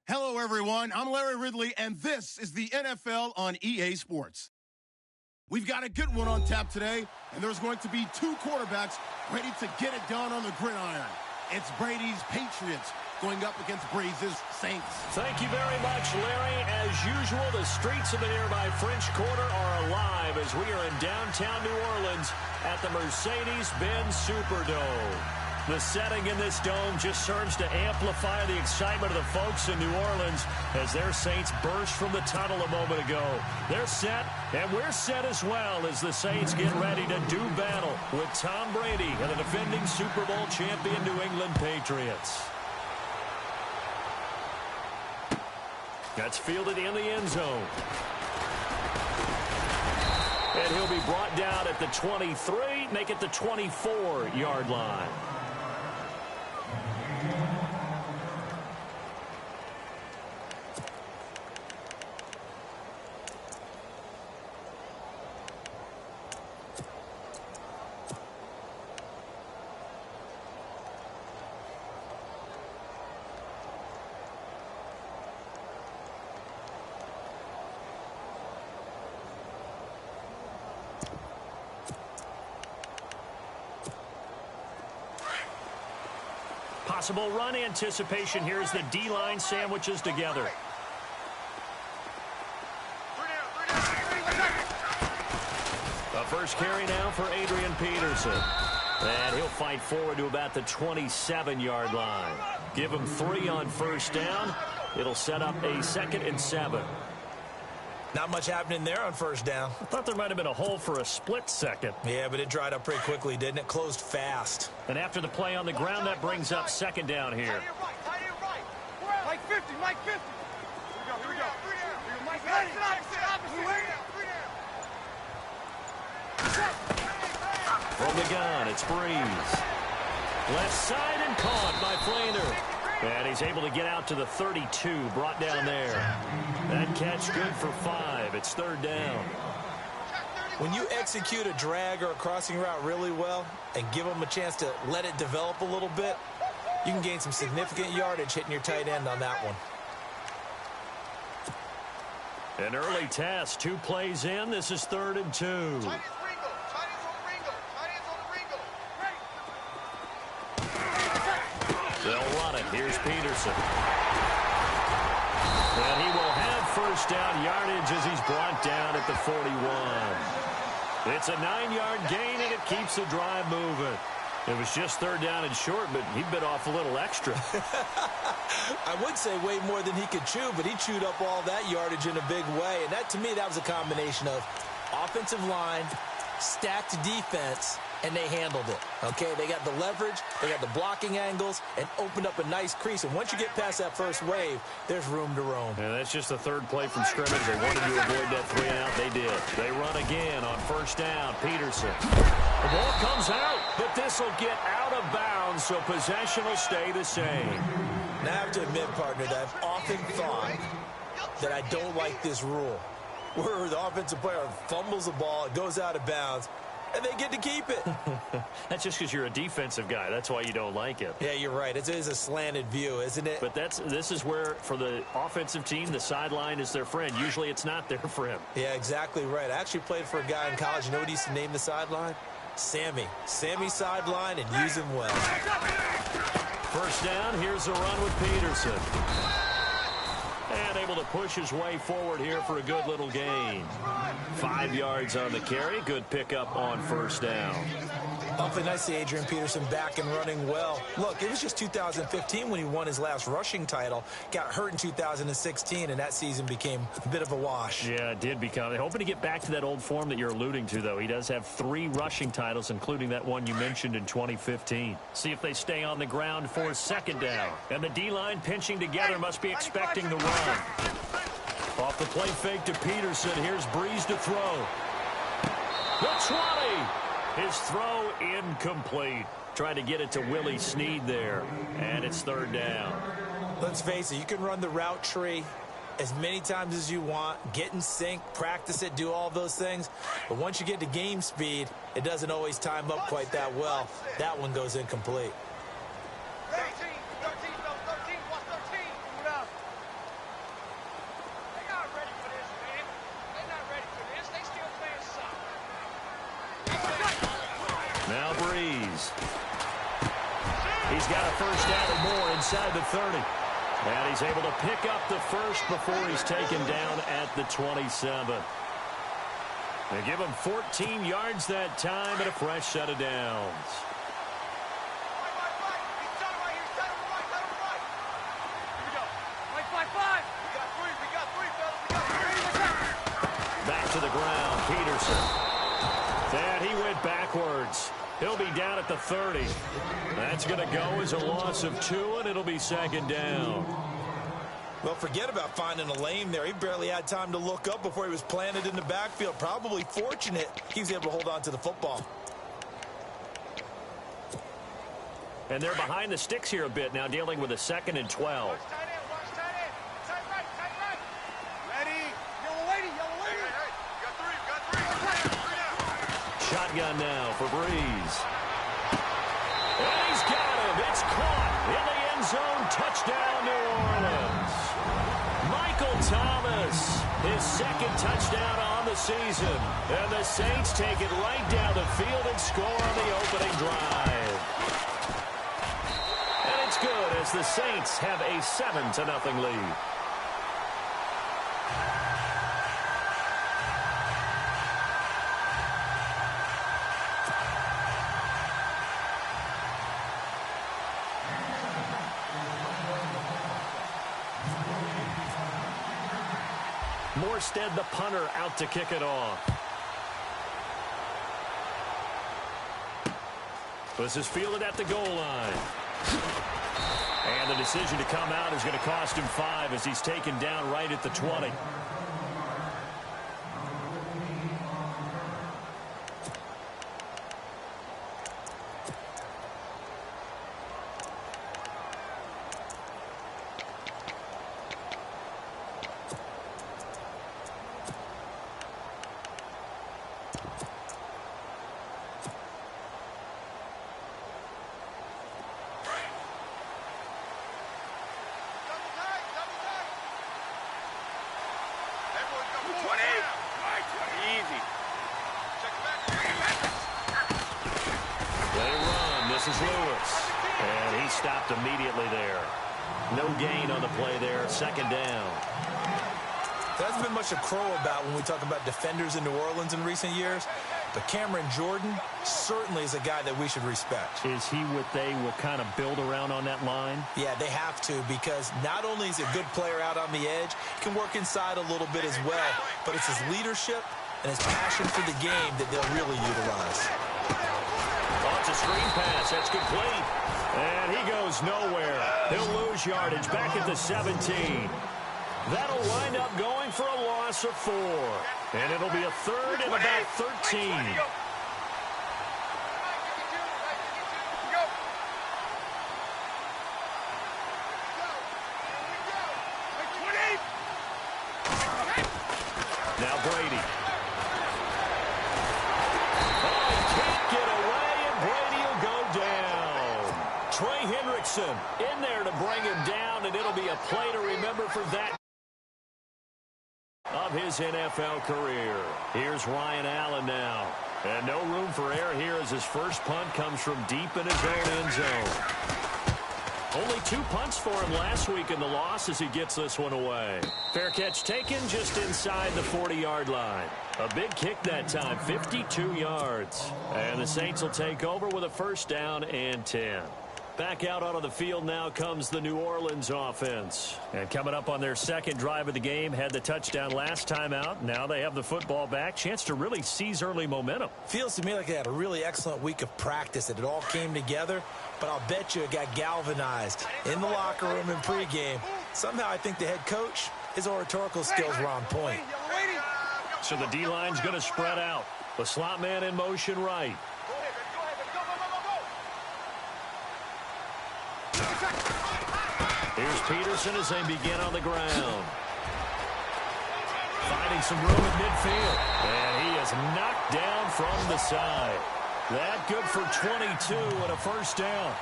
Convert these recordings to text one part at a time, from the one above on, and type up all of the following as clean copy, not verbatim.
Hello, everyone. I'm Larry Ridley, and this is the NFL on EA Sports. We've got a good one on tap today, and there's going to be two quarterbacks ready to get it done on the gridiron. It's Brady's Patriots going up against Breeze's Saints. Thank you very much, Larry. As usual, the streets of the nearby French Quarter are alive as we are in downtown New Orleans at the Mercedes-Benz Superdome. The setting in this dome just serves to amplify the excitement of the folks in New Orleans as their Saints burst from the tunnel a moment ago. They're set, and we're set as well as the Saints get ready to do battle with Tom Brady and the defending Super Bowl champion New England Patriots. That's fielded in the end zone. And he'll be brought down at the 23, make it the 24-yard line. Possible run anticipation here as the D-line sandwiches together. The first carry now for Adrian Peterson. And he'll fight forward to about the 27-yard line. Give him 3 on first down. It'll set up a 2nd and 7. Not much happening there on first down. I thought there might have been a hole for a split second. Yeah, but it dried up pretty quickly, didn't it? Closed fast. And after the play on the ground, that brings up 2nd down here. Mike 50, Mike 50. Here we go. Mike 50. From the gun, it's Breeze. Left side and caught by Flainer. And he's able to get out to the 32, brought down there. That catch good for 5. It's 3rd down. When you execute a drag or a crossing route really well and give them a chance to let it develop a little bit, you can gain some significant yardage hitting your tight end on that one. An early test, 2 plays in. This is 3rd and 2. They'll run it. Here's Peterson. And he will have first down yardage as he's brought down at the 41. It's a 9-yard gain, and it keeps the drive moving. It was just 3rd down and short, but he bit off a little extra. I would say way more than he could chew, but he chewed up all that yardage in a big way. And that, to me, that was a combination of offensive line, stacked defense, and they handled it. Okay, they got the leverage, they got the blocking angles, and opened up a nice crease. And once you get past that first wave, there's room to roam. And that's just the 3rd play from scrimmage. They wanted to avoid that 3-and-out. They did. They run again on first down. Peterson. The ball comes out, but this will get out of bounds, so possession will stay the same. Now, I have to admit, partner, that I've often thought that I don't like this rule, where the offensive player fumbles the ball, it goes out of bounds, and they get to keep it. That's just because you're a defensive guy. That's why you don't like it. Yeah, you're right. It is a slanted view, isn't it? But this is where, for the offensive team, the sideline is their friend. Usually it's not their friend. Yeah, exactly right. I actually played for a guy in college. You know what he used to name the sideline? Sammy. Sammy sideline, and use him well. First down, here's a run with Peterson. And able to push his way forward here for a good little gain. 5 yards on the carry. Good pickup on first down. Awfully nice to see Adrian Peterson back and running well. Look, it was just 2015 when he won his last rushing title. Got hurt in 2016, and that season became a bit of a wash. Yeah, it did become. They're hoping to get back to that old form that you're alluding to, though. He does have 3 rushing titles, including that one you mentioned in 2015. See if they stay on the ground for 2nd down. And the D-line pinching together must be expecting the run. Off the play fake to Peterson. Here's Breeze to throw. The 20. His throw incomplete. Trying to get it to Willie Snead there. And it's 3rd down. Let's face it, you can run the route tree as many times as you want, get in sync, practice it, do all those things. But once you get to game speed, it doesn't always time up quite that well. That one goes incomplete. Breeze. He's got a first down or more inside the 30. And he's able to pick up the first before he's taken down at the 27. They give him 14 yards that time and a fresh set of downs. Back to the ground, Peterson. And he went backwards. He'll be down at the 30. That's going to go as a loss of 2, and it'll be second down. Well, forget about finding a lane there. He barely had time to look up before he was planted in the backfield. Probably fortunate he was able to hold on to the football. And they're behind the sticks here a bit now, dealing with a 2nd and 12. Shotgun now for Breeze. And he's got him. It's caught in the end zone. Touchdown, New Orleans. Michael Thomas, his 2nd touchdown on the season. And the Saints take it right down the field and score on the opening drive. And it's good as the Saints have a 7-0 lead. Morstead, the punter, out to kick it off. This is fielded at the goal line. And the decision to come out is going to cost him 5 as he's taken down right at the 20. And he stopped immediately there. No gain on the play there. Second down. There hasn't been much to crow about when we talk about defenders in New Orleans in recent years. But Cameron Jordan certainly is a guy that we should respect. Is he what they will kind of build around on that line? Yeah, they have to, because not only is he a good player out on the edge, he can work inside a little bit as well. But it's his leadership and his passion for the game that they'll really utilize. Oh, it's a screen pass. That's complete. And he goes nowhere. He'll lose yardage back at the 17. That'll wind up going for a loss of 4. And it'll be a 3rd and about 13. Now Brady. Oh, he can't get away, and Brady will go down. Trey Hendrickson in there to bring him down, and it'll be a play to remember for that of his NFL career. Here's Ryan Allen now. And no room for error here as his first punt comes from deep in his own end zone. Only 2 punts for him last week in the loss as he gets this one away. Fair catch taken just inside the 40-yard line. A big kick that time, 52 yards. And the Saints will take over with a first down and 10. Back out onto the field now comes the New Orleans offense. And coming up on their second drive of the game, had the touchdown last time out. Now they have the football back. Chance to really seize early momentum. Feels to me like they had a really excellent week of practice, that it all came together. But I'll bet you it got galvanized in the locker room in pregame. Somehow I think the head coach, his oratorical skills were on point. So the D-line's going to spread out. The slot man in motion right. Here's Peterson as they begin on the ground. Finding some room at midfield. And he is knocked down from the side. That good for 22 and a first down.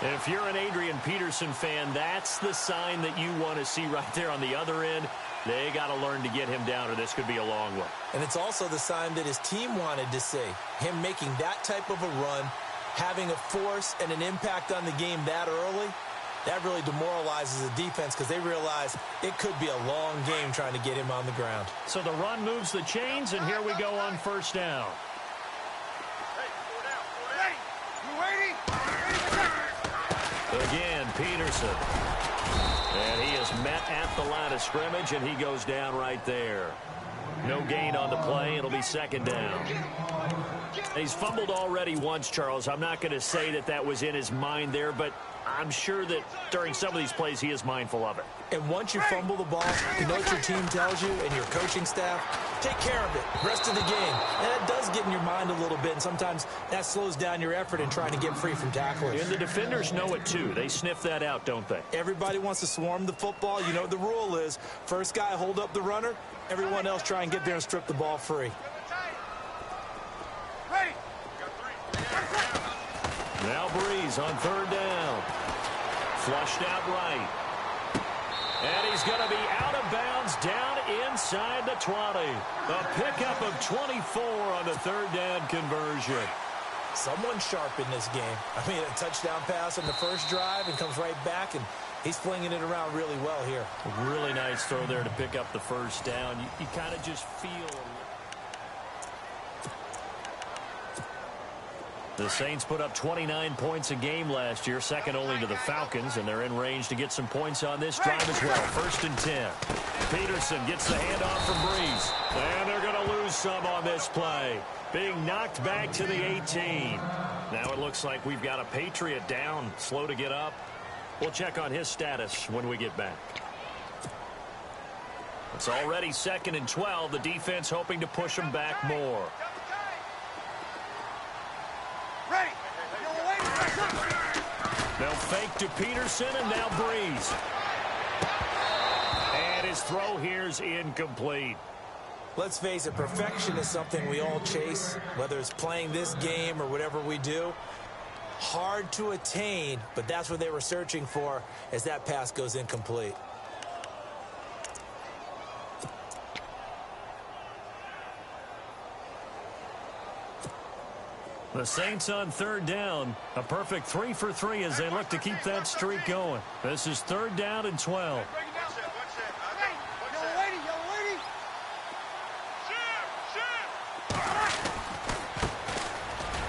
And if you're an Adrian Peterson fan, that's the sign that you want to see right there on the other end. They got to learn to get him down, or this could be a long one. And it's also the sign that his team wanted to see. Him making that type of a run, having a force and an impact on the game that early, that really demoralizes the defense because they realize it could be a long game trying to get him on the ground. So the run moves the chains, and here we go on first down. Again, Peterson. And he is met at the line of scrimmage, and he goes down right there. No gain on the play. It'll be second down. He's fumbled already once, Charles. I'm not going to say that that was in his mind there, but I'm sure that during some of these plays he is mindful of it. And once you fumble the ball, you know what your team tells you and your coaching staff? Take care of it. Rest of the game. And that does get in your mind a little bit, and sometimes that slows down your effort in trying to get free from tacklers. And the defenders know it too. They sniff that out, don't they? Everybody wants to swarm the football. You know what the rule is. First guy hold up the runner. Everyone else try and get there and strip the ball free. Now Breeze on third down. Flushed out right. And he's going to be out of bounds down inside the 20. A pickup of 24 on the third down conversion. Someone sharp in this game. I mean, a touchdown pass on the first drive and comes right back, and he's flinging it around really well here. A really nice throw there to pick up the first down. You kind of just feel... The Saints put up 29 points a game last year, second only to the Falcons, and they're in range to get some points on this drive as well. First and 10. Peterson gets the handoff from Breeze. And they're going to lose some on this play. Being knocked back to the 18. Now it looks like we've got a Patriot down, slow to get up. We'll check on his status when we get back. It's already second and 12. The defense hoping to push them back more. They'll fake to Peterson, and now Breeze. And his throw here's incomplete. Let's face it, perfection is something we all chase, whether it's playing this game or whatever we do. Hard to attain, but that's what they were searching for as that pass goes incomplete. The Saints on third down. A perfect 3 for 3 as they look to keep that streak going. This is third down and 12.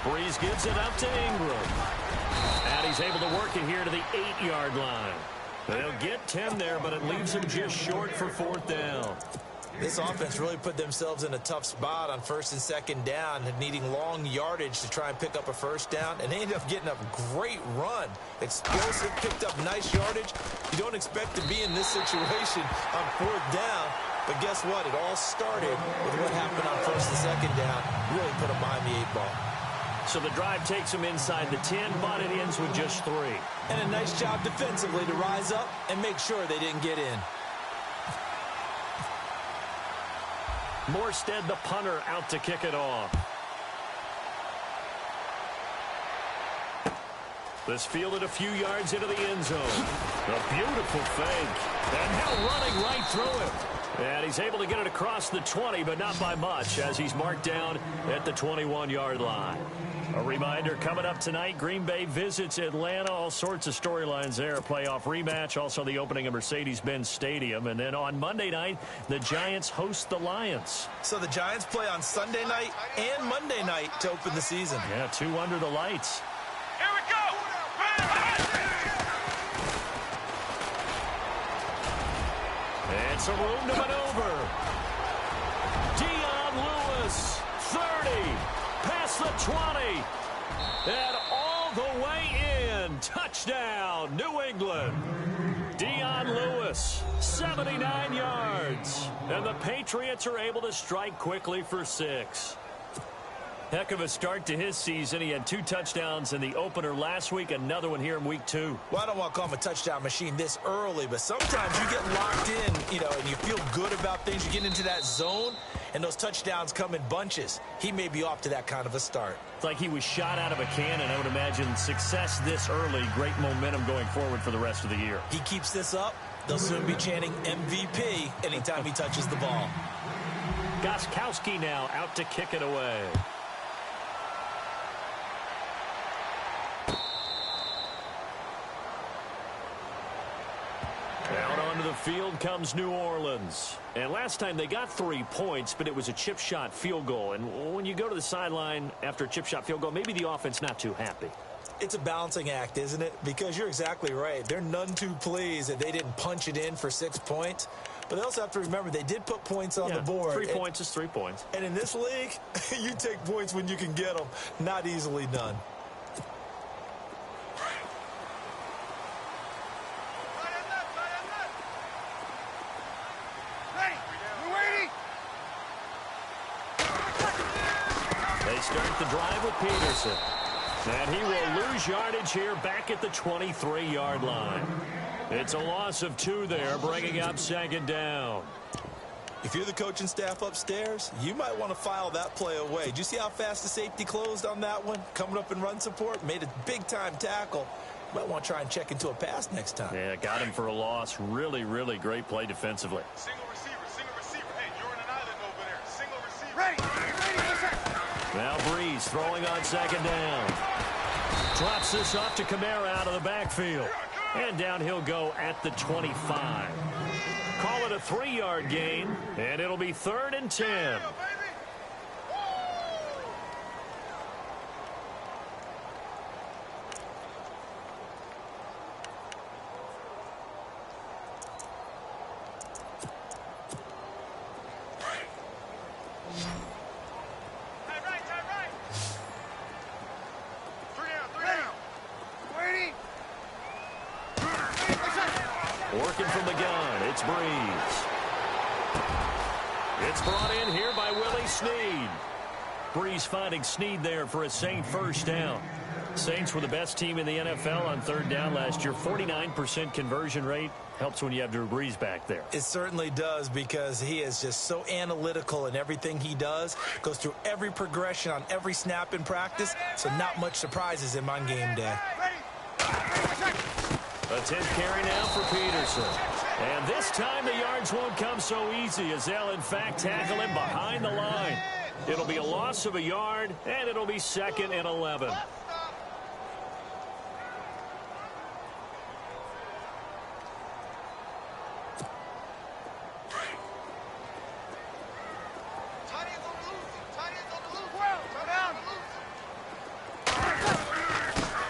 Breeze gives it up to Ingram. And he's able to work it here to the 8-yard line. They'll get 10 there, but it leaves them just short for fourth down. This offense really put themselves in a tough spot on first and second down, needing long yardage to try and pick up a first down, and they ended up getting a great run. Explosive, picked up nice yardage. You don't expect to be in this situation on fourth down, but guess what? It all started with what happened on first and second down. Really put them behind the 8-ball. So the drive takes them inside the 10, but it ends with just 3. And a nice job defensively to rise up and make sure they didn't get in. Morstead, the punter, out to kick it off. This fielded a few yards into the end zone. A beautiful fake. And now running right through it. And he's able to get it across the 20, but not by much, as he's marked down at the 21-yard line. A reminder, coming up tonight, Green Bay visits Atlanta. All sorts of storylines there. A playoff rematch, also the opening of Mercedes-Benz Stadium. And then on Monday night, the Giants host the Lions. So the Giants play on Sunday night and Monday night to open the season. Yeah, 2 under the lights. Here we go! And some room to maneuver. Dion Lewis, 30. Past the 20. And all the way in. Touchdown, New England. Dion Lewis, 79 yards. And the Patriots are able to strike quickly for 6. Heck of a start to his season. He had 2 touchdowns in the opener last week, another one here in week 2. Well, I don't want to call him a touchdown machine this early, but sometimes you get locked in, and you feel good about things. You get into that zone, and those touchdowns come in bunches. He may be off to that kind of a start. It's like he was shot out of a cannon. I would imagine success this early, great momentum going forward for the rest of the year. He keeps this up, They'll soon be chanting MVP anytime he touches the ball. Gostkowski now out to kick it away. Out onto the field comes New Orleans. And last time they got 3 points, but it was a chip shot field goal. And when you go to the sideline after a chip shot field goal, maybe the offense not too happy. It's a balancing act, isn't it? Because you're exactly right. They're none too pleased that they didn't punch it in for 6 points. But they also have to remember they did put points on the board. 3 points is 3 points. And in this league, you take points when you can get them. Not easily done. They start the drive with Peterson. And he will lose yardage here back at the 23-yard line. It's a loss of 2 there, bringing up 2nd down. If you're the coaching staff upstairs, you might want to file that play away. Did you see how fast the safety closed on that one? Coming up in run support, made a big-time tackle. You might want to try and check into a pass next time. Yeah, got him for a loss. Really, really great play defensively. Single receiver. Hey, you're in an island over there. Single receiver. Ready. Now Breeze throwing on 2nd down. Drops this off to Kamara out of the backfield. And down he'll go at the 25. Call it a 3-yard gain, and it'll be 3rd and 10. Working from the gun, it's Breeze. It's brought in here by Willie Snead. Breeze finding Snead there for a Saint first down. Saints were the best team in the NFL on 3rd down last year. 49% conversion rate. Helps when you have Drew Brees back there. It certainly does, because he is just so analytical in everything he does. Goes through every progression on every snap in practice, so not much surprises him on game day. A 10th carry now for Peterson. And this time the yards won't come so easy, as they'll in fact tackle him behind the line. It'll be a loss of a yard, and it'll be 2nd and 11.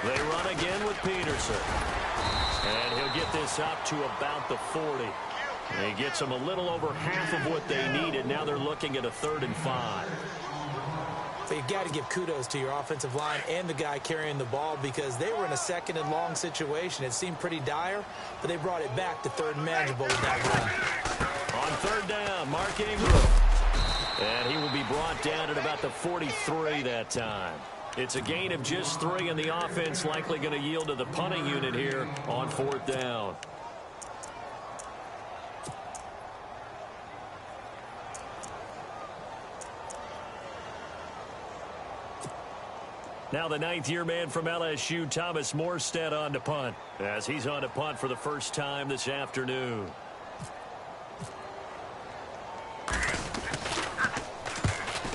They run again with Peterson. And he'll get this up to about the 40. And he gets them a little over half of what they needed. Now they're looking at a 3rd and 5. So you've got to give kudos to your offensive line and the guy carrying the ball, because they were in a 2nd and long situation. It seemed pretty dire, but they brought it back to 3rd and manageable with that run. On 3rd down, Mark Ingram. And he will be brought down at about the 43 that time. It's a gain of just 3, and the offense likely going to yield to the punting unit here on 4th down. Now the 9th-year man from LSU, Thomas Morstead, on to punt, as he's on to punt for the first time this afternoon.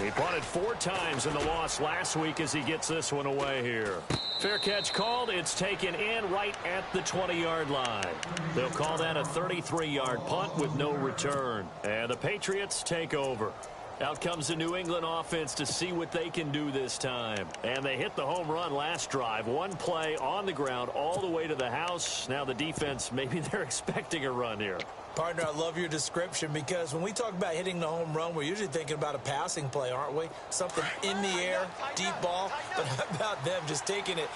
He punted 4 times in the loss last week as he gets this one away here. Fair catch called. It's taken in right at the 20-yard line. They'll call that a 33-yard punt with no return. And the Patriots take over. Out comes the New England offense to see what they can do this time. And they hit the home run last drive. 1 play on the ground all the way to the house. Now the defense, maybe they're expecting a run here. Partner, I love your description, because when we talk about hitting the home run, we're usually thinking about a passing play, aren't we? Something in the air, deep ball. But how about them just taking it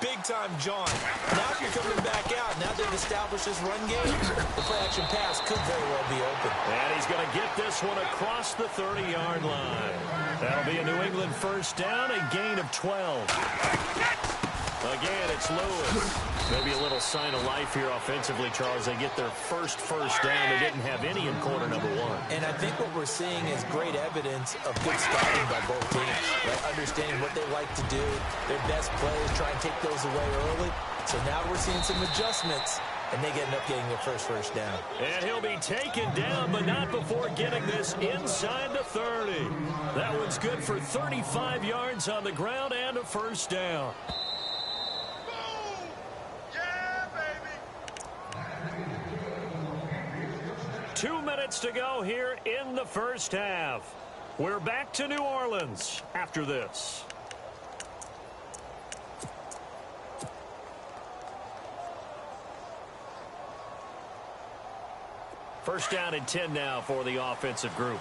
big-time John? Now if you're coming back out, now they've established this run game, the play-action pass could very well be open. And he's going to get this one across the 30-yard line. That'll be a New England first down, a gain of 12. Again, it's Lewis. Maybe a little sign of life here offensively, Charles. They get their first down. They didn't have any in quarter number 1. And I think what we're seeing is great evidence of good scouting by both teams. Right? Understanding what they like to do, their best plays, try and take those away early. So now we're seeing some adjustments and they end up getting their first down. And he'll be taken down, but not before getting this inside the 30. That one's good for 35 yards on the ground and a first down. Boom! Yeah, baby! 2 minutes to go here in the first half. We're back to New Orleans after this. First down and 10 now for the offensive group.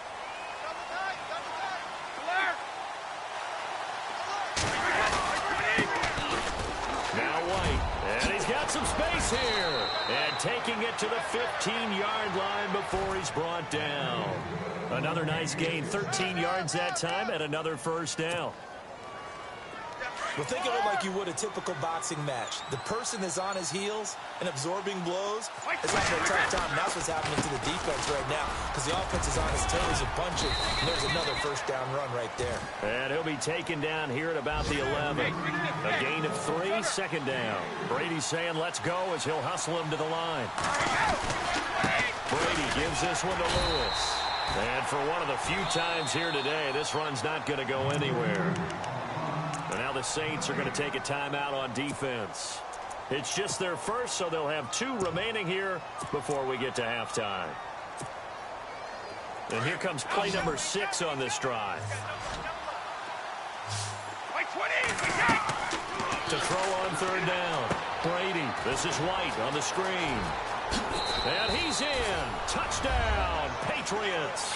Now White, and he's got some space here. And taking it to the 15-yard line before he's brought down. Another nice gain, 13 yards that time, and another first down. Well, think of it like you would a typical boxing match. The person is on his heels and absorbing blows is having a tough time. And that's what's happening to the defense right now because the offense is on his toes and punching. And there's another first down run right there. And he'll be taken down here at about the 11. A gain of 3, second down. Brady's saying let's go as he'll hustle him to the line. Brady gives this one to Lewis. And for one of the few times here today, this run's not going to go anywhere. And now the Saints are going to take a timeout on defense. It's just their first, so they'll have 2 remaining here before we get to halftime. And here comes play number 6 on this drive. To throw on third down. Brady, this is White on the screen. And he's in. Touchdown, Patriots.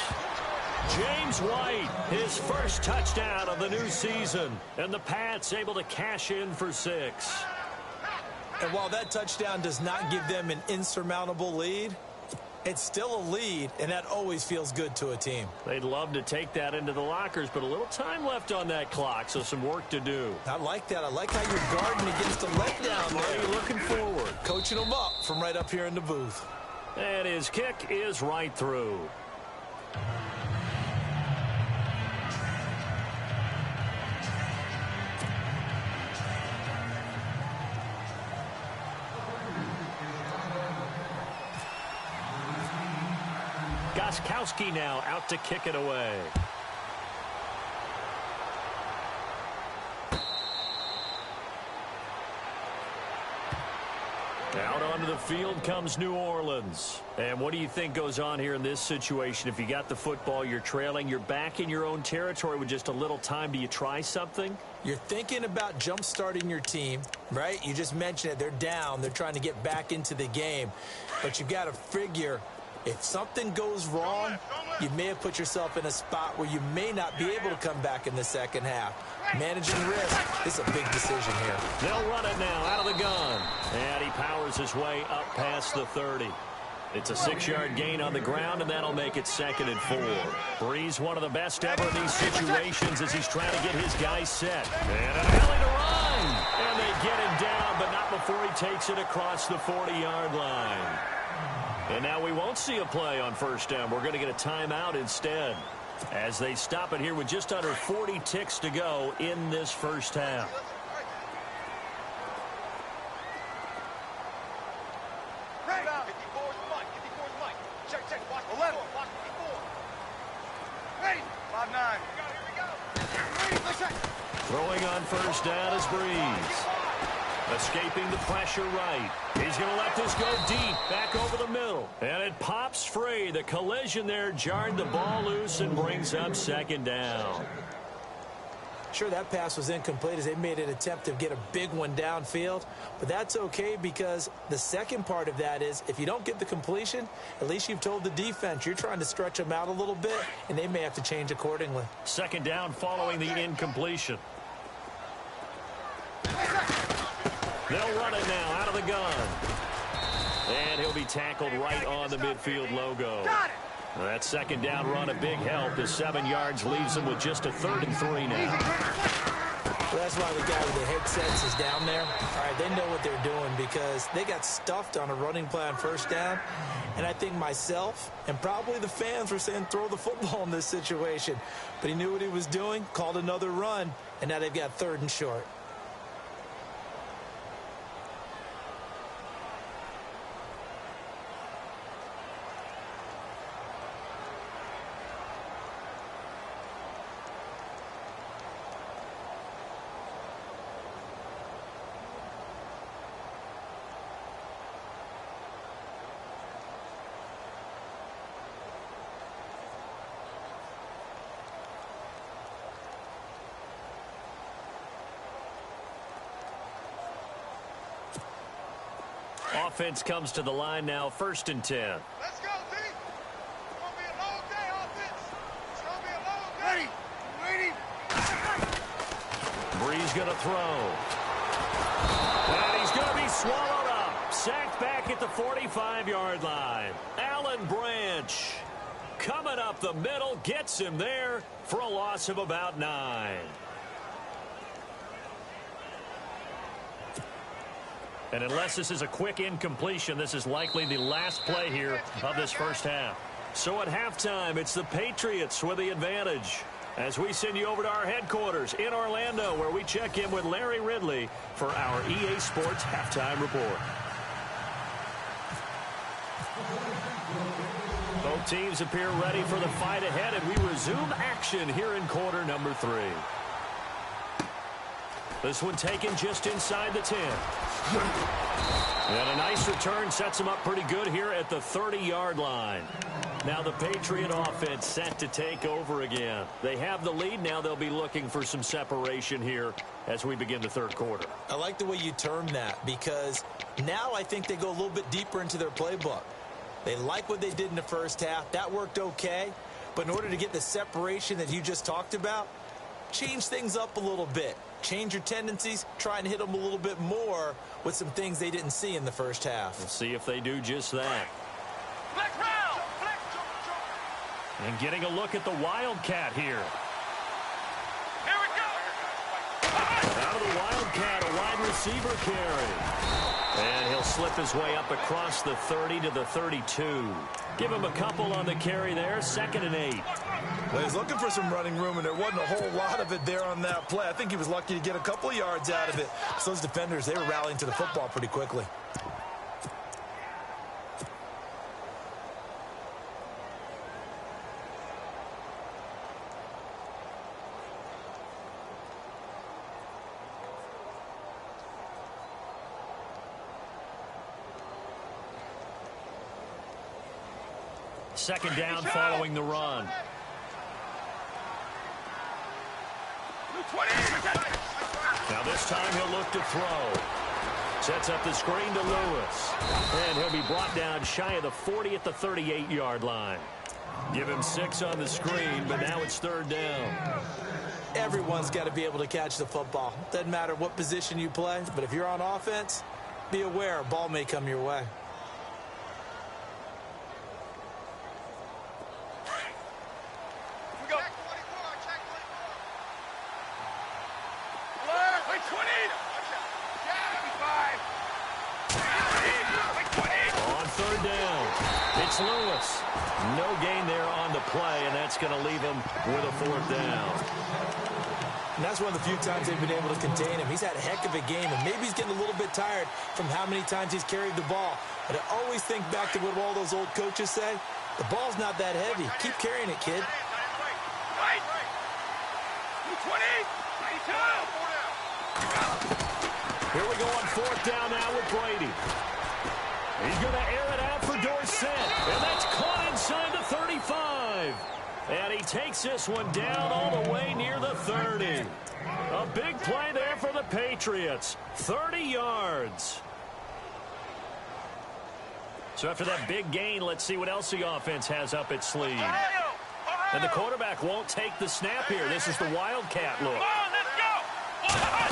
James White, his first touchdown of the new season. And the Pats able to cash in for 6. And while that touchdown does not give them an insurmountable lead, it's still a lead, and that always feels good to a team. They'd love to take that into the lockers, but a little time left on that clock, so some work to do. I like that. I like how you're guarding against a letdown there. Brady looking forward. Coaching them up from right up here in the booth. And his kick is right through. Goskowski now out to kick it away. Out onto the field comes New Orleans. And what do you think goes on here in this situation? If you got the football, you're trailing, you're back in your own territory with just a little time. Do you try something? You're thinking about jump-starting your team, right? You just mentioned it. They're down. They're trying to get back into the game. But you got to figure if something goes wrong, you may have put yourself in a spot where you may not be able to come back in the second half. Managing risk is a big decision here. They'll run it now out of the gun. And he powers his way up past the 30. It's a 6-yard gain on the ground, and that'll make it 2nd and 4. Breeze, one of the best ever in these situations as he's trying to get his guys set. And an alley to run. And they get him down, but not before he takes it across the 40-yard line. And now we won't see a play on first down. We're going to get a timeout instead as they stop it here with just under 40 ticks to go in this first half. Throwing on first down is Breeze. Escaping the pressure right. He's going to let this go deep, back over the middle. And it pops free. The collision there jarred the ball loose and brings up 2nd down. Sure, that pass was incomplete as they made an attempt to get a big one downfield. But that's okay because the second part of that is if you don't get the completion, at least you've told the defense you're trying to stretch them out a little bit, and they may have to change accordingly. 2nd down following the incompletion. They'll run it now out of the gun. And he'll be tackled right on the midfield logo. That 2nd down run, a big help. The 7 yards leaves him with just a 3rd and 3 now. Well, that's why the guy with the headsets is down there. All right, they know what they're doing because they got stuffed on a running play on first down. And I think myself and probably the fans were saying throw the football in this situation. But he knew what he was doing, called another run, and now they've got 3rd and short. Offense comes to the line now, 1st and 10. Let's go, D. It's going to be a long day, offense. It's going to be a long day. Ready. Bree's going to throw. And he's going to be swallowed up. Sacked back at the 45-yard line. Alan Branch coming up the middle, gets him there for a loss of about 9. And unless this is a quick incompletion, this is likely the last play here of this first half. So at halftime, it's the Patriots with the advantage. As we send you over to our headquarters in Orlando, where we check in with Larry Ridley for our EA Sports Halftime Report. Both teams appear ready for the fight ahead, and we resume action here in quarter number 3. This one taken just inside the 10. And a nice return sets them up pretty good here at the 30-yard line. Now the Patriot offense set to take over again. They have the lead. Now they'll be looking for some separation here as we begin the third quarter. I like the way you term that, because now I think they go a little bit deeper into their playbook. They like what they did in the first half. That worked okay. But in order to get the separation that you just talked about, change things up a little bit. Change your tendencies. Try and hit them a little bit more with some things they didn't see in the first half. We'll see if they do just that. And getting a look at the Wildcat here. Here we go. Out of the Wildcat, a wide receiver carry. And he'll slip his way up across the 30 to the 32. Give him a couple on the carry there. 2nd and 8. Well, he's looking for some running room, and there wasn't a whole lot of it there on that play. I think he was lucky to get a couple of yards out of it. So those defenders, they were rallying to the football pretty quickly. Second down following the run. Now this time he'll look to throw. Sets up the screen to Lewis. And he'll be brought down shy of the 40 at the 38-yard line. Give him 6 on the screen, but now it's 3rd down. Everyone's got to be able to catch the football. Doesn't matter what position you play, but if you're on offense, be aware a ball may come your way. It's Lewis. No gain there on the play, and that's going to leave him with a 4th down. And that's one of the few times they've been able to contain him. He's had a heck of a game, and maybe he's getting a little bit tired from how many times he's carried the ball. But I always think back to what all those old coaches say. The ball's not that heavy. Keep carrying it, kid. Here we go on 4th down now with Brady. He's going to air it out for Dorsett, and that's caught inside the 35. And he takes this one down all the way near the 30. A big play there for the Patriots. 30 yards. So after that big gain, let's see what else the offense has up its sleeve. And the quarterback won't take the snap here. This is the Wildcat look.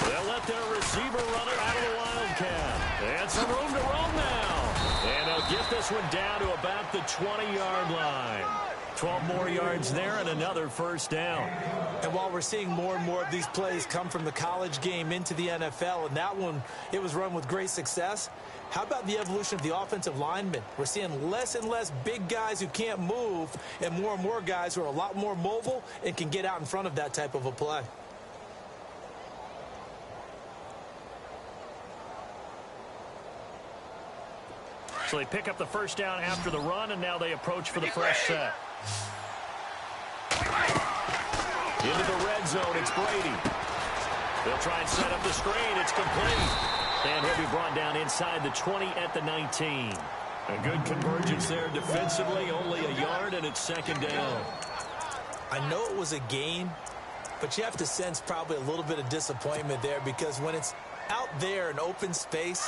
They'll let their receiver run it out of the Wildcat. And some room to roam now. And they'll get this one down to about the 20-yard line. 12 more yards there and another 1st down. And while we're seeing more and more of these plays come from the college game into the NFL, and that one, it was run with great success, how about the evolution of the offensive linemen? We're seeing less and less big guys who can't move and more guys who are a lot more mobile and can get out in front of that type of a play. So they pick up the 1st down after the run, and now they approach for the fresh set. Into the red zone, it's Brady. They'll try and set up the screen. It's complete. And he'll be brought down inside the 20 at the 19. A good convergence there defensively, only a yard, and it's 2nd down. I know it was a gain, but you have to sense probably a little bit of disappointment there, because when it's out there in open space,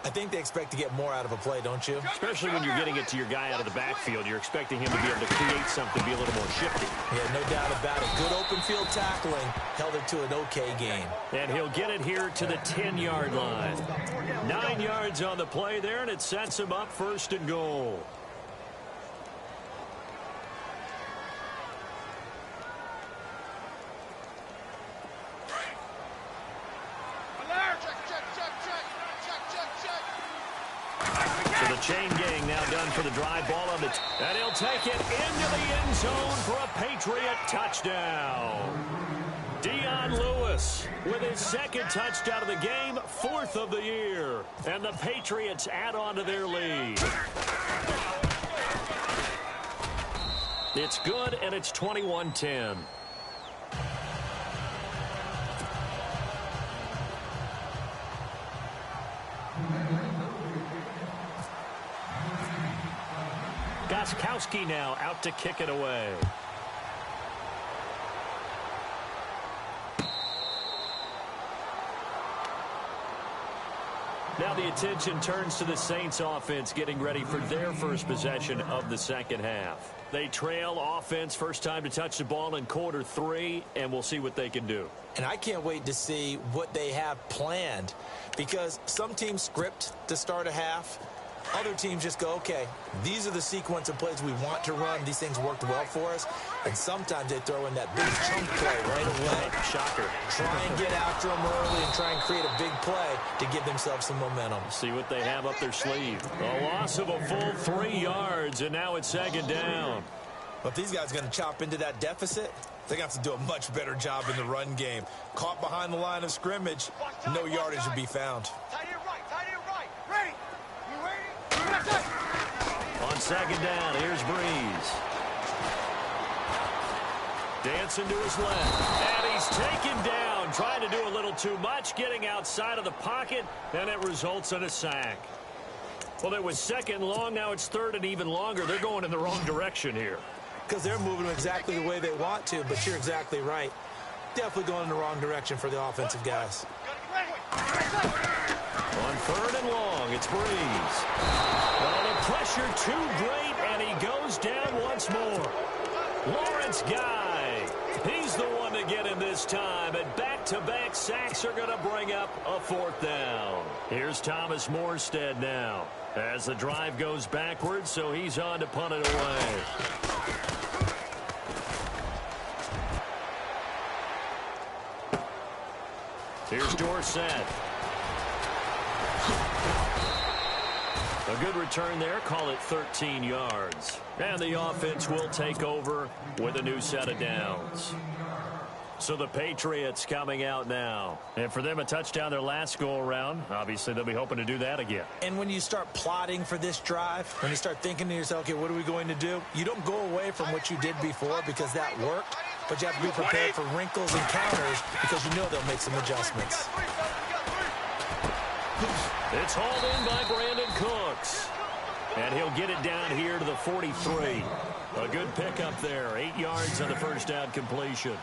I think they expect to get more out of a play, don't you? Especially when you're getting it to your guy out of the backfield. You're expecting him to be able to create something, be a little more shifty. Yeah, no doubt about it. Good open field tackling held it to an okay game. And he'll get it here to the 10-yard line. 9 yards on the play there, and it sets him up 1st and goal. So the chain gang now done for the drive ball on the and he'll take it into the end zone for a Patriot touchdown. Dion Lewis with his 2nd touchdown of the game, 4th of the year. And the Patriots add on to their lead. It's good, and it's 21-10. Gostkowski now out to kick it away. Now the attention turns to the Saints offense getting ready for their first possession of the 2nd half. They trail offense, first time to touch the ball in quarter 3, and we'll see what they can do. And I can't wait to see what they have planned, because some teams script to start a half. Other teams just go, okay, these are the sequence of plays we want to run. These things worked well for us. And sometimes they throw in that big chunk play right away. Shocker. Try and get after them early and try and create a big play to give themselves some momentum. See what they have up their sleeve. A loss of a full 3 yards, and now it's 2nd down. But if these guys are going to chop into that deficit, they're going to have to do a much better job in the run game. Caught behind the line of scrimmage, no yardage to be found. On 2nd down, here's Breeze. Dancing to his left. And he's taken down, trying to do a little too much, getting outside of the pocket, and it results in a sack. Well, it was 2nd long, now it's 3rd and even longer. They're going in the wrong direction here. Because they're moving exactly the way they want to, but you're exactly right. Definitely going in the wrong direction for the offensive guys. On 3rd and long, it's Breeze. Well, the pressure too great, and he goes down once more. Lawrence Guy, he's the one to get him this time, and back-to-back sacks are going to bring up a 4th down. Here's Thomas Morstead now, as the drive goes backwards, so he's on to punt it away. Here's Dorsett. A good return there. Call it 13 yards. And the offense will take over with a new set of downs. So the Patriots coming out now. And for them, a touchdown their last go-around. Obviously, they'll be hoping to do that again. And when you start plotting for this drive, when you start thinking to yourself, okay, what are we going to do? You don't go away from what you did before because that worked. But you have to be prepared for wrinkles and counters because you know they'll make some adjustments. It's hauled in by Brandon Cooks. And he'll get it down here to the 43. A good pickup there. 8 yards on the first down completion.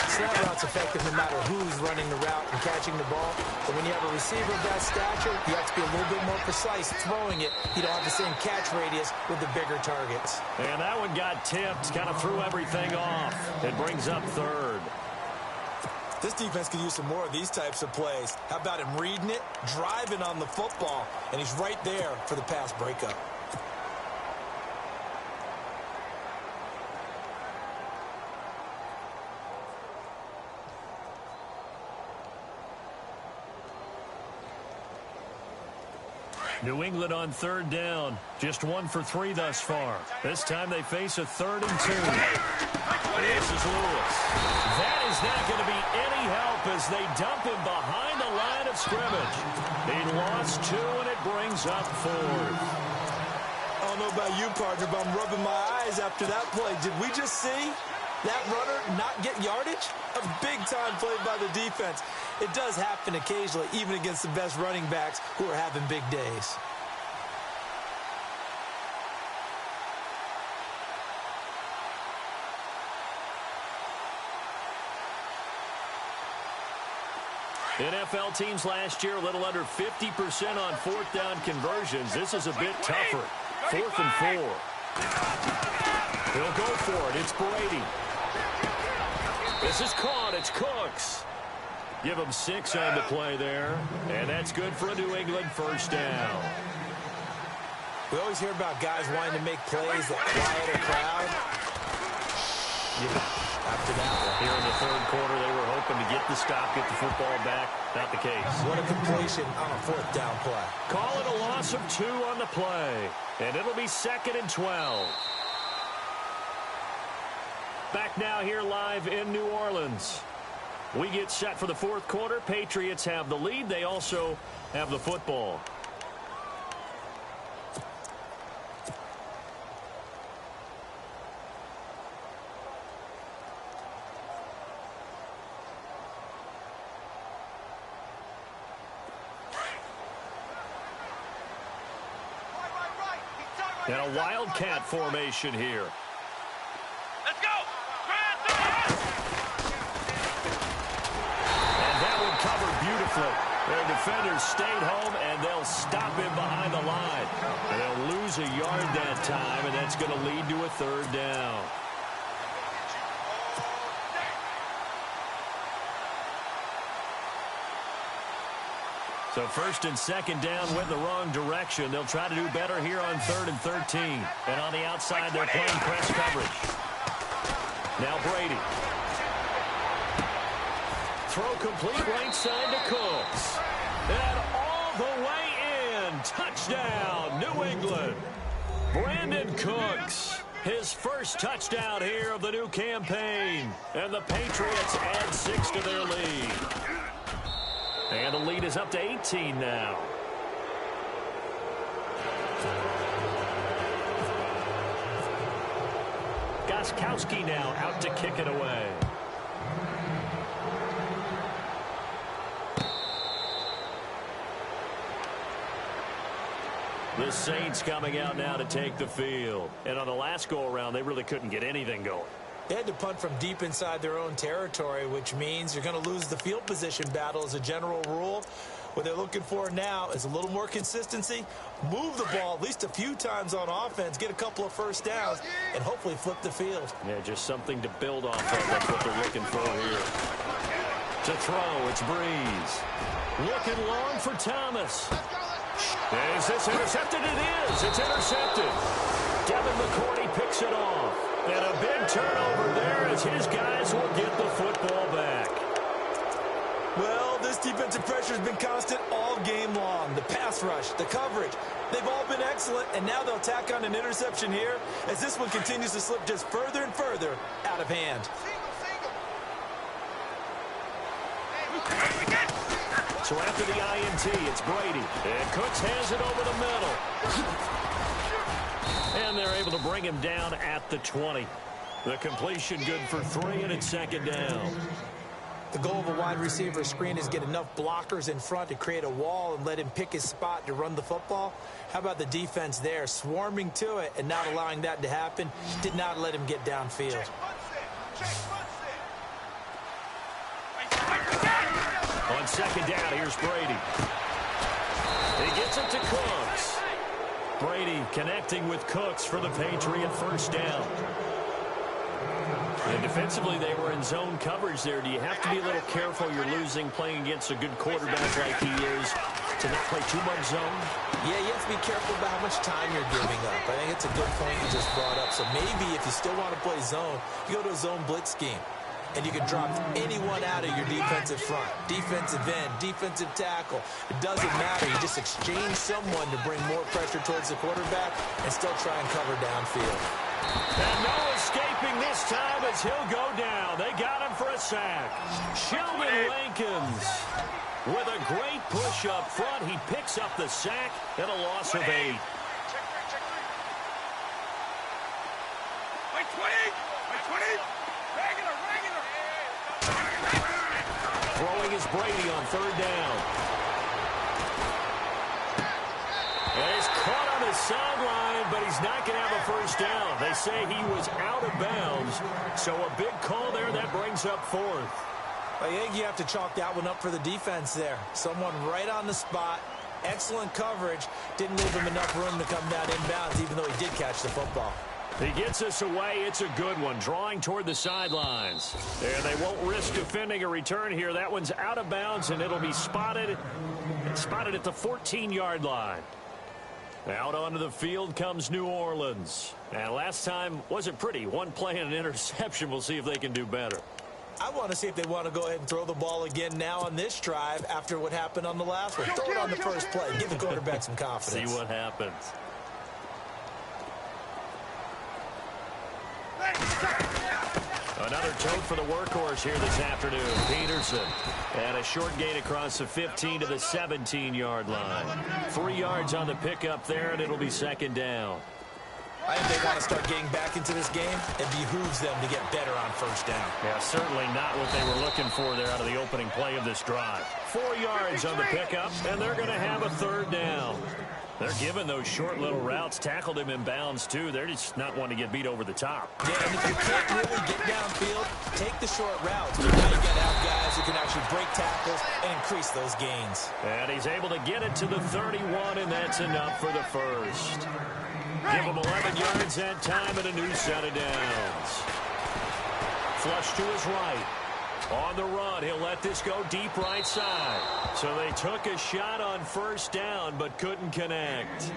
Slant route's effective no matter who's running the route and catching the ball. But when you have a receiver of that stature, you have to be a little bit more precise throwing it. You don't have the same catch radius with the bigger targets. And that one got tipped, kind of threw everything off. It brings up 3rd. This defense could use some more of these types of plays. How about him reading it, driving on the football, and he's right there for the pass breakup. New England on 3rd down. Just 1 for 3 thus far. This time they face a 3rd and 2. This is Lewis. That is not going to be any help as they dump him behind the line of scrimmage. He lost 2, and it brings up 4th. I don't know about you, partner, but I'm rubbing my eyes after that play. Did we just see that runner not get yardage? A big-time play by the defense. It does happen occasionally, even against the best running backs who are having big days. NFL teams last year a little under 50% on fourth down conversions. This is a bit tougher. 4th and 4. He'll go for it. It's Brady. This is caught. It's Cooks. Give him 6 on the play there. And that's good for a New England first down. We always hear about guys wanting to make plays that quiet a crowd. Yeah. After that one. Here in the 3rd quarter, they were hoping to get the stop, get the football back. Not the case. What a completion on a 4th down play. Call it a loss of 2 on the play. And it'll be 2nd and 12. Back now here live in New Orleans. We get set for the 4th quarter. Patriots have the lead. They also have the football. And a wildcat formation here. Let's go! And that one covered beautifully. Their defenders stayed home, and they'll stop him behind the line. And they'll lose a yard that time, and that's going to lead to a 3rd down. So 1st and 2nd down went in the wrong direction. They'll try to do better here on 3rd and 13. And on the outside, they're playing press coverage. Now Brady. Throw complete right side to Cooks. And all the way in. Touchdown, New England. Brandon Cooks. His first touchdown here of the new campaign. And the Patriots add 6 to their lead. And the lead is up to 18 now. Gostkowski now out to kick it away. The Saints coming out now to take the field. And on the last go-around, they really couldn't get anything going. They had to punt from deep inside their own territory, which means you're going to lose the field position battle as a general rule. What they're looking for now is a little more consistency, move the ball at least a few times on offense, get a couple of first downs, and hopefully flip the field. Yeah, just something to build off of. That's what they're looking for here. To throw, it's Breeze. Looking long for Thomas. Is this intercepted? It is. It's intercepted. Devin McCourty picks it off. And a big turnover there as his guys will get the football back. Well, this defensive pressure has been constant all game long. The pass rush, the coverage, they've all been excellent, and now they'll tack on an interception here as this one continues to slip just further and further out of hand. So after the INT, it's Brady. And Cooks has it over the middle. And they're able to bring him down at the 20. The completion good for 3, and it's 2nd down. The goal of a wide receiver screen is get enough blockers in front to create a wall and let him pick his spot to run the football. How about the defense there, swarming to it and not allowing that to happen? Did not let him get downfield. On 2nd down, here's Brady. He gets it to Cooks. Brady connecting with Cooks for the Patriot first down. And defensively, they were in zone coverage there. Do you have to be a little careful? You're losing playing against a good quarterback like he is to not play too much zone? Yeah, you have to be careful about how much time you're giving up. I think it's a good point you just brought up. So maybe if you still want to play zone, you go to a zone blitz scheme. And you can drop anyone out of your defensive front. Defensive end, defensive tackle. It doesn't matter. You just exchange someone to bring more pressure towards the quarterback and still try and cover downfield. And no escaping this time as he'll go down. They got him for a sack. Sheldon Rankins with a great push up front. He picks up the sack and a loss of 8. Wait, 20. Throwing is Brady on 3rd down. And he's caught on the sideline, but he's not going to have a first down. They say he was out of bounds, so a big call there that brings up 4th. I think you have to chalk that one up for the defense there. Someone right on the spot. Excellent coverage. Didn't leave him enough room to come down inbounds, even though he did catch the football. He gets us away. It's a good one. Drawing toward the sidelines. And they won't risk defending a return here. That one's out of bounds, and it'll be spotted. It's spotted at the 14-yard line. Out onto the field comes New Orleans. And last time wasn't pretty. One play and an interception. We'll see if they can do better. I want to see if they want to go ahead and throw the ball again now on this drive after what happened on the last one. Throw it on the first play. Give the quarterback some confidence. See what happens. Another tote for the workhorse here this afternoon. Peterson. And a short gain across the 15 to the 17-yard line. 3 yards on the pickup there, and it'll be second down. I think they want to start getting back into this game. It behooves them to get better on first down. Yeah, certainly not what they were looking for there out of the opening play of this drive. 4 yards on the pickup, and they're going to have a third down. They're giving those short little routes. Tackled him in bounds, too. They're just not wanting to get beat over the top. Yeah, and if you can't really get downfield, take the short routes. But now you got out guys who can actually break tackles and increase those gains. And he's able to get it to the 31, and that's enough for the first. Give him 11 yards that time and a new set of downs. Flush to his right. On the run, he'll let this go deep right side. So they took a shot on first down but couldn't connect.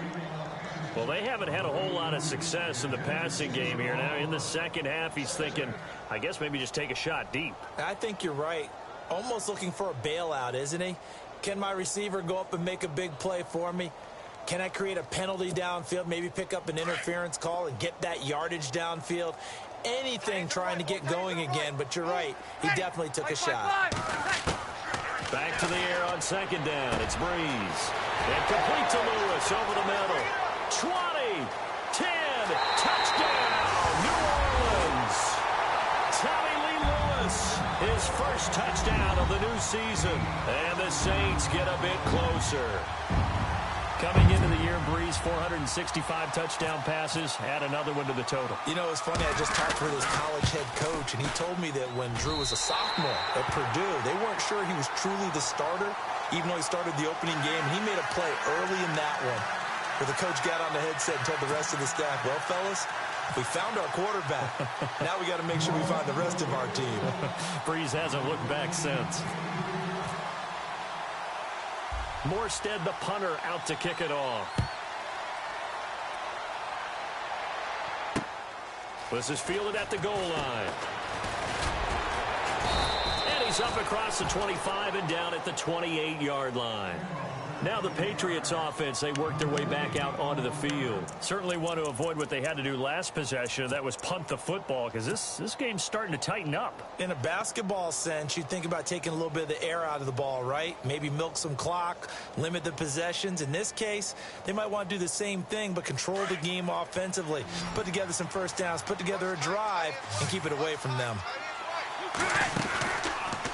Well, they haven't had a whole lot of success in the passing game here. Now in the second half, he's thinking, I guess maybe just take a shot deep. I think you're right. Almost looking for a bailout, isn't he? Can my receiver go up and make a big play for me? Can I create a penalty downfield, maybe pick up an interference call and get that yardage downfield? Anything trying to get going again, but you're right. He definitely took a shot. Back to the air on second down. It's Breeze. And complete to Lewis over the middle. 20, 10, touchdown, New Orleans. Tommy Lee Lewis, his first touchdown of the new season. And the Saints get a bit closer. Coming into the year, Breeze, 465 touchdown passes, add another one to the total. You know, it's funny, I just talked with his college head coach, and he told me that when Drew was a sophomore at Purdue, they weren't sure he was truly the starter, even though he started the opening game. He made a play early in that one, where the coach got on the headset and told the rest of the staff, well, fellas, we found our quarterback. Now we got to make sure we find the rest of our team. Breeze hasn't looked back since. Morstead, the punter, out to kick it off. This is fielded at the goal line. And he's up across the 25 and down at the 28-yard line. Now the Patriots offense, they work their way back out onto the field. Certainly want to avoid what they had to do last possession. That was punt the football, because this game's starting to tighten up. In a basketball sense, you think about taking a little bit of the air out of the ball, right? Maybe milk some clock, limit the possessions. In this case, they might want to do the same thing, but control the game offensively. Put together some first downs, put together a drive, and keep it away from them.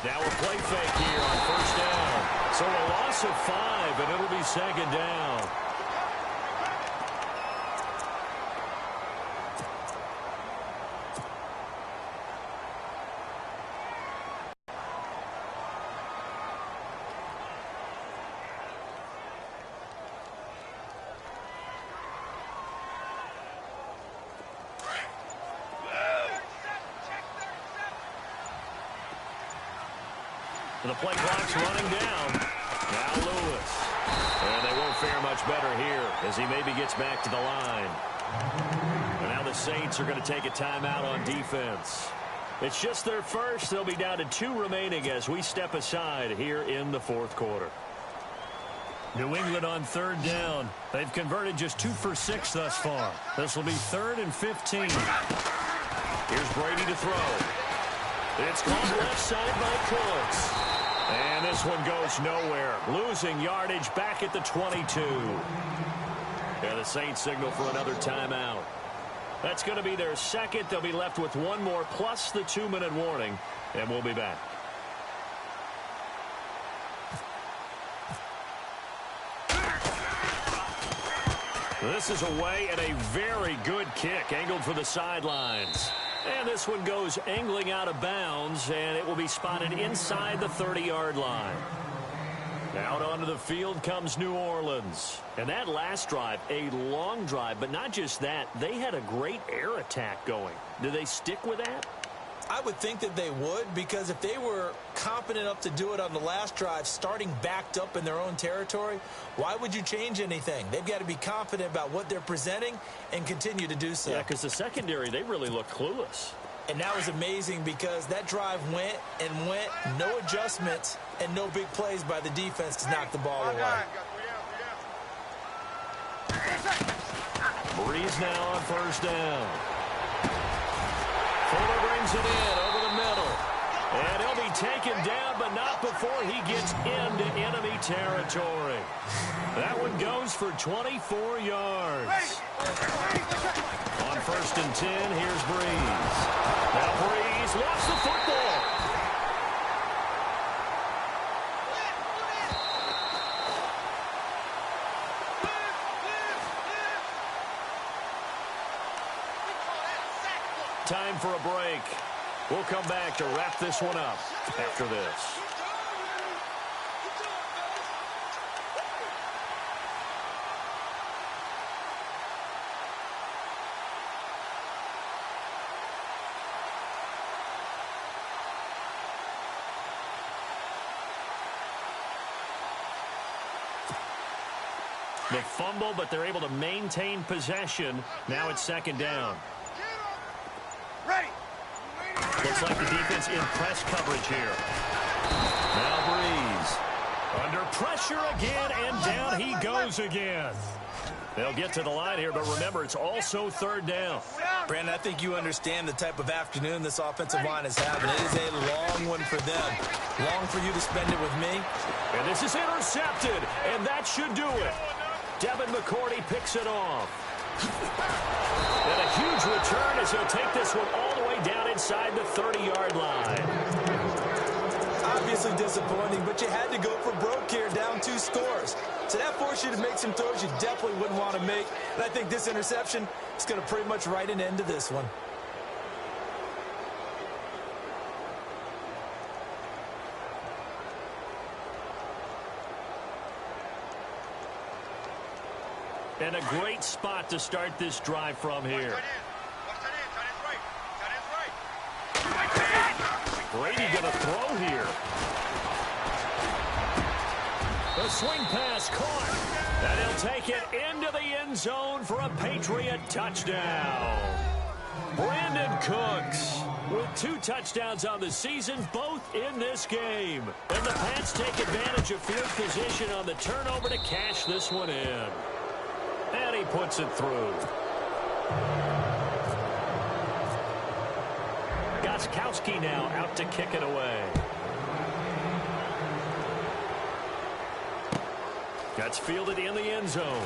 Now a play fake here on first down. So a loss of 5, and it'll be second down. The play clock's running down. Now Lewis. And they won't fare much better here as he maybe gets back to the line. And now the Saints are going to take a timeout on defense. It's just their first. They'll be down to 2 remaining as we step aside here in the fourth quarter. New England on third down. They've converted just 2 for 6 thus far. This will be 3rd and 15. Here's Brady to throw. It's called left side by Cooks. And this one goes nowhere. Losing yardage back at the 22. And the Saints signal for another timeout. That's going to be their second. They'll be left with 1 more plus the 2-minute warning. And we'll be back. This is away and a very good kick angled for the sidelines. And this one goes angling out of bounds, and it will be spotted inside the 30-yard line. Out onto the field comes New Orleans. And that last drive, a long drive, but not just that. They had a great air attack going. Do they stick with that? I would think that they would, because if they were confident enough to do it on the last drive, starting backed up in their own territory, why would you change anything? They've got to be confident about what they're presenting and continue to do so. Yeah, because the secondary, they really look clueless. And that was amazing because that drive went and went, no adjustments and no big plays by the defense to knock the ball away. Breeze now on first down. Fuller brings it in over the middle. And he'll be taken down, but not before he gets into enemy territory. That one goes for 24 yards. On first and 10, here's Breeze. Now Breeze lost the football. Time for a break. We'll come back to wrap this one up after this. The fumble, but they're able to maintain possession. Now it's second down. Ready. Looks like the defense in press coverage here. Now Breeze. Under pressure again, and down he goes again. They'll get to the line here, but remember, it's also third down. Brandon, I think you understand the type of afternoon this offensive line is having. It is a long one for them. Long for you to spend it with me. And this is intercepted, and that should do it. Devin McCourty picks it off. And a huge return as he'll take this one all the way down inside the 30-yard line. Obviously disappointing, but you had to go for broke here, down 2 scores. So that forced you to make some throws you definitely wouldn't want to make. And I think this interception is going to pretty much write an end to this one. And a great spot to start this drive from here. Brady going to throw here. The swing pass caught. And he'll take it into the end zone for a Patriot touchdown. Brandon Cooks with 2 touchdowns on the season, both in this game. And the Pats take advantage of field position on the turnover to cash this one in. And he puts it through. Gostkowski now out to kick it away. That's fielded in the end zone.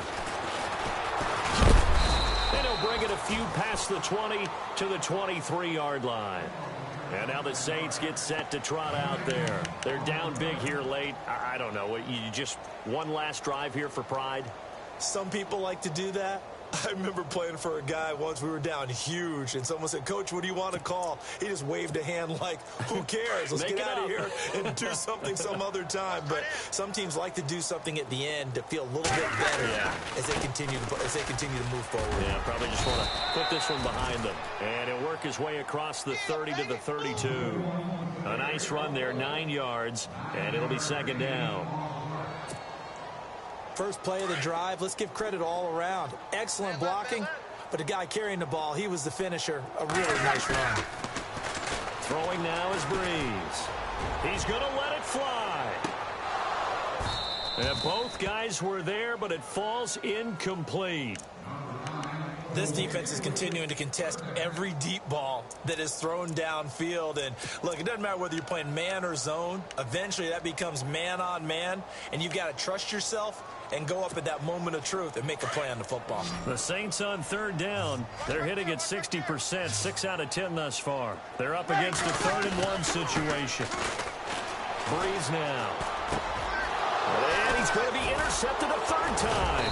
And he'll bring it a few past the 20 to the 23-yard line. And now the Saints get set to trot out there. They're down big here late. I don't know. You just one last drive here for pride? Some people like to do that. I remember playing for a guy once. We were down huge, and someone said, "Coach, what do you want to call?" He just waved a hand like, who cares? Let's get out of here and do something some other time. But some teams like to do something at the end to feel a little bit better as they continue to move forward. Yeah, probably just want to put this one behind them. And he'll work his way across the 30 to the 32. A nice run there, 9 yards, and it'll be second down. First play of the drive, let's give credit all around. Excellent blocking, but the guy carrying the ball, he was the finisher. A really nice run. Throwing now is Breeze. He's going to let it fly. And both guys were there, but it falls incomplete. This defense is continuing to contest every deep ball that is thrown downfield. And look, it doesn't matter whether you're playing man or zone. Eventually that becomes man on man, and you've got to trust yourself and go up at that moment of truth and make a play on the football. The Saints on third down. They're hitting at 60%, 6 out of 10 thus far. They're up against a 3rd-and-1 situation. Breeze now. And he's going to be intercepted a 3rd time.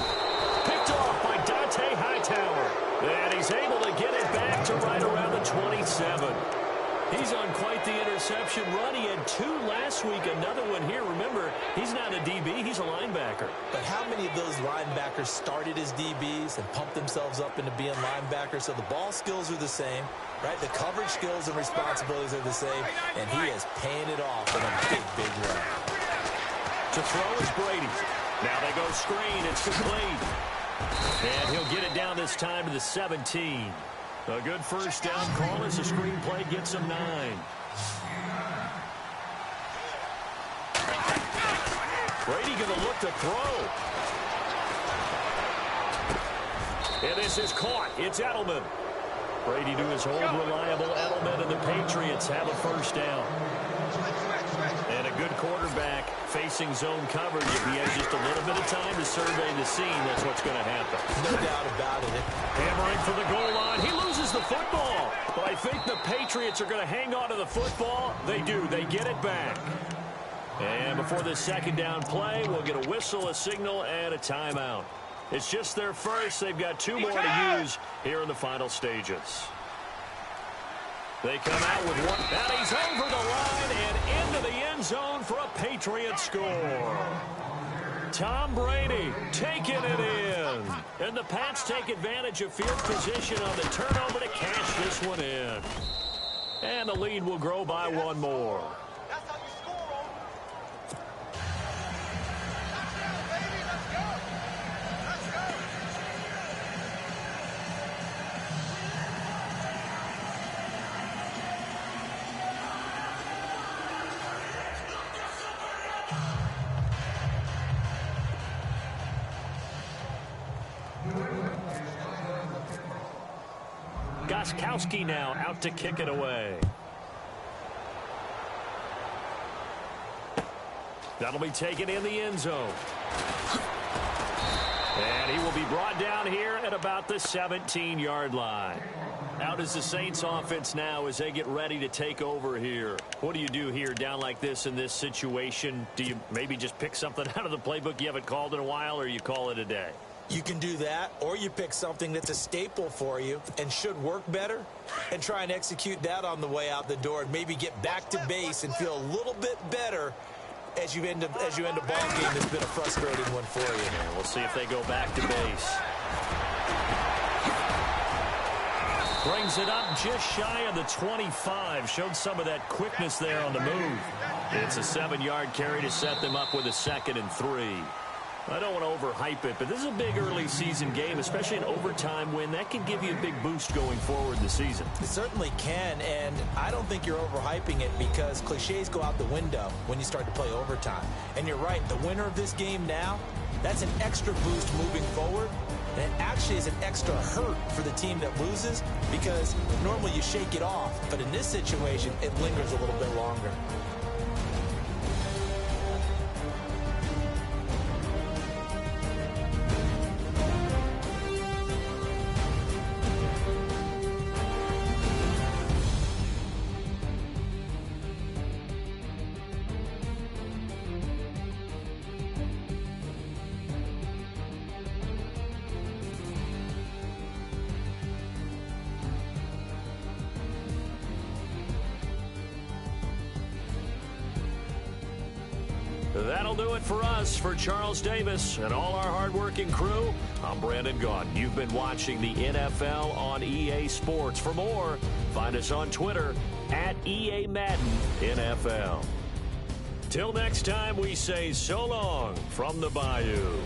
Picked off by Dante Hightower. And he's able to get it back to right around the 27. He's on quite the interception run. He had 2 last week, another one here. Remember, he's not a DB, he's a linebacker. But how many of those linebackers started as DBs and pumped themselves up into being linebackers? So the ball skills are the same, right? The coverage skills and responsibilities are the same, and he is paying it off in a big, big way. To throw is Brady. Now they go screen. It's complete. And he'll get it down this time to the 17. A good first down call as the screenplay gets him 9. Brady going to look to throw. And this is caught. It's Edelman. Brady to his old reliable Edelman, and the Patriots have a first down. And a good quarterback facing zone coverage. If he has just a little bit of time to survey the scene, that's what's going to happen. No doubt about it. Hammering for the goal line. He loses the football. But I think the Patriots are going to hang on to the football. They do. They get it back. And before this second down play, we'll get a whistle, a signal, and a timeout. It's just their first. They've got 2 more to use here in the final stages. They come out with one. And he's over the line and into the end zone for a Patriot score. Tom Brady taking it in. And the Pats take advantage of field position on the turnover to cash this one in. And the lead will grow by 1 more. That's how you score. Gostkowski now out to kick it away. That'll be taken in the end zone. And he will be brought down here at about the 17-yard line. Out is the Saints offense now as they get ready to take over here. What do you do here down like this in this situation? Do you maybe just pick something out of the playbook you haven't called in a while, or you call it a day? You can do that, or you pick something that's a staple for you and should work better and try and execute that on the way out the door and maybe get back to base and feel a little bit better as you end a ball game that's been a frustrating one for you. And we'll see if they go back to base. Brings it up just shy of the 25. Showed some of that quickness there on the move. It's a 7-yard carry to set them up with a 2nd and 3. I don't want to overhype it, but this is a big early season game, especially an overtime win. That can give you a big boost going forward this season. It certainly can, and I don't think you're overhyping it because cliches go out the window when you start to play overtime. And you're right, the winner of this game now, that's an extra boost moving forward. And it actually is an extra hurt for the team that loses because normally you shake it off, but in this situation, it lingers a little bit longer. That'll do it for us. For Charles Davis and all our hardworking crew, I'm Brandon Gaudin. You've been watching the NFL on EA Sports. For more, find us on Twitter at EA Madden NFL. Till next time, we say so long from the Bayou.